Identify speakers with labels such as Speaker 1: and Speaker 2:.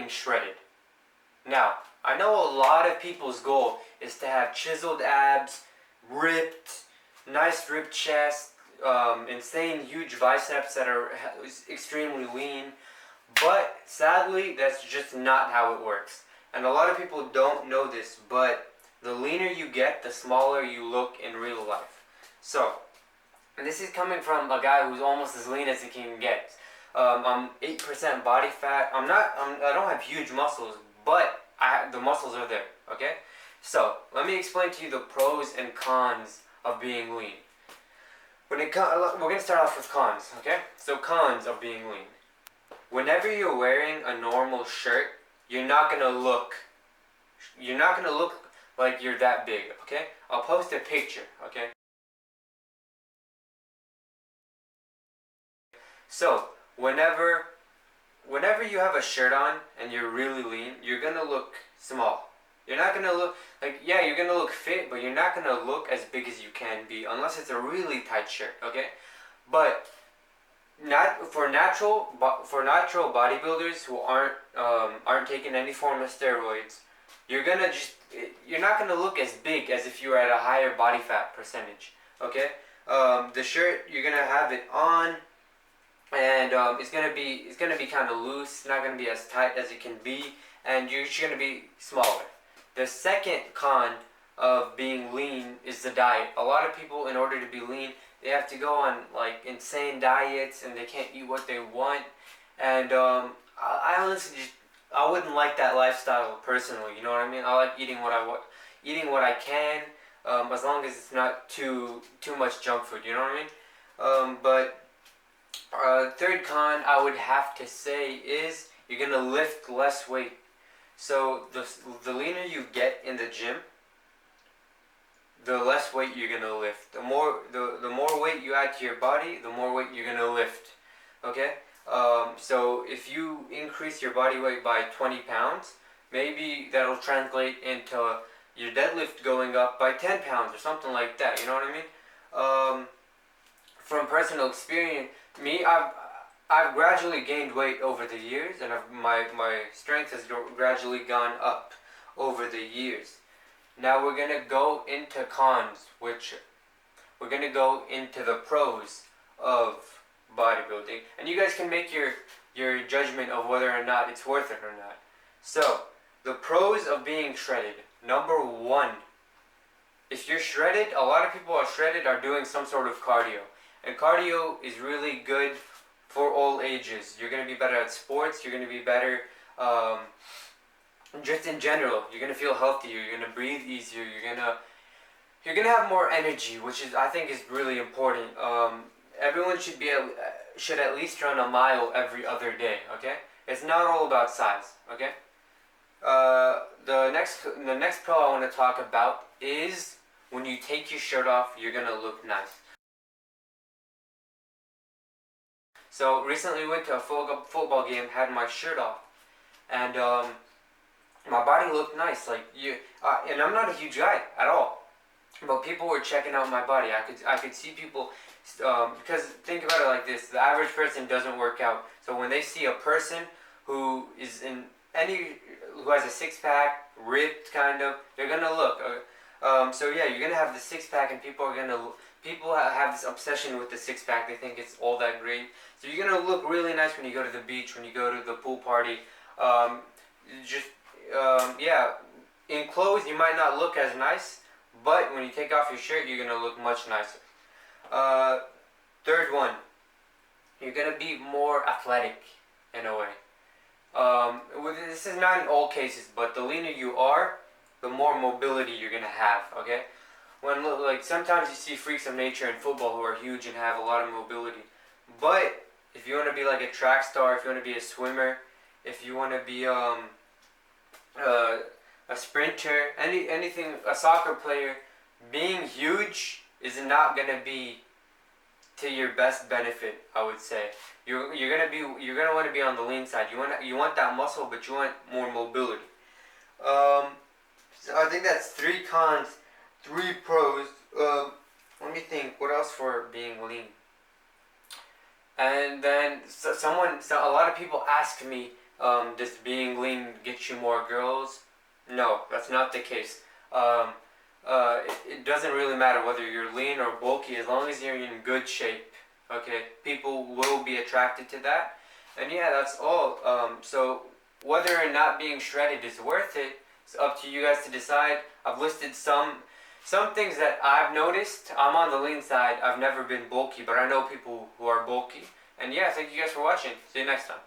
Speaker 1: being shredded. Now, I know a lot of people's goal is to have chiseled abs, ripped, nice ripped chest, insane huge biceps that are extremely lean, but sadly, that's just not how it works. And a lot of people don't know this, but the leaner you get, the smaller you look in real life. So, and this is coming from a guy who's almost as lean as he can get. I'm 8% body fat. I don't have huge muscles, but the muscles are there. Okay. So let me explain to you the pros and cons of being lean. We're gonna start off with cons. Okay. So cons of being lean. Whenever you're wearing a normal shirt, you're not gonna look like you're that big. Okay. I'll post a picture. Okay. So whenever you have a shirt on and you're really lean, you're gonna look small. You're not gonna look like, yeah, you're gonna look fit, but you're not gonna look as big as you can be unless it's a really tight shirt, okay? But not for natural bodybuilders who aren't taking any form of steroids, you're not gonna look as big as if you were at a higher body fat percentage, okay? The shirt, you're gonna have it on, and it's gonna be kind of loose. It's not gonna be as tight as it can be, and you're just gonna be smaller. The second con of being lean is the diet. A lot of people, in order to be lean, they have to go on like insane diets, and they can't eat what they want. And I honestly I wouldn't like that lifestyle personally. You know what I mean? I like eating what I can, as long as it's not too much junk food. You know what I mean? But third con I would have to say is you're gonna lift less weight. So the leaner you get in the gym, the less weight you're gonna lift. The more weight you add to your body, the more weight you're gonna lift. Okay. So if you increase your body weight by 20 pounds, maybe that'll translate into your deadlift going up by 10 pounds or something like that. You know what I mean? From personal experience, I've gradually gained weight over the years, and my strength has gradually gone up over the years. Now we're gonna go into cons, which we're gonna go into the pros of bodybuilding, and you guys can make your judgment of whether or not it's worth it or not. So the pros of being shredded. Number one, if you're shredded, a lot of people are shredded are doing some sort of cardio. And cardio is really good for all ages. You're going to be better at sports. You're going to be better just in general. You're going to feel healthier. You're going to breathe easier. You're going to have more energy, which I think is really important. Everyone should at least run a mile every other day, okay? It's not all about size, okay? The next pro I want to talk about is when you take your shirt off, you're going to look nice. So recently we went to a football game, had my shirt off, and my body looked nice. And I'm not a huge guy at all, but people were checking out my body. I could see people, because think about it like this: the average person doesn't work out. So when they see a person who has a six pack, ripped kind of, they're gonna look. So yeah, you're gonna have the six pack, and people have this obsession with the six pack. They think it's all that great. So you're gonna look really nice when you go to the beach, when you go to the pool party. Yeah, in clothes you might not look as nice, but when you take off your shirt, you're gonna look much nicer. Third one, you're gonna be more athletic in a way. This is not in all cases, but the leaner you are, the more mobility you're gonna have. Okay. Sometimes you see freaks of nature in football who are huge and have a lot of mobility. But if you want to be like a track star, if you want to be a swimmer, if you want to be a sprinter, anything, a soccer player, being huge is not gonna be to your best benefit. I would say you're gonna want to be on the lean side. You want that muscle, but you want more mobility. So I think that's 3 cons. 3 pros. Let me think. What else for being lean? And then a lot of people ask me, does being lean get you more girls? No, that's not the case. Um, it doesn't really matter whether you're lean or bulky as long as you're in good shape. Okay, people will be attracted to that. And yeah, that's all. So whether or not being shredded is worth it, it's up to you guys to decide. I've listed some things that I've noticed. I'm on the lean side. I've never been bulky, but I know people who are bulky. And yeah, thank you guys for watching. See you next time.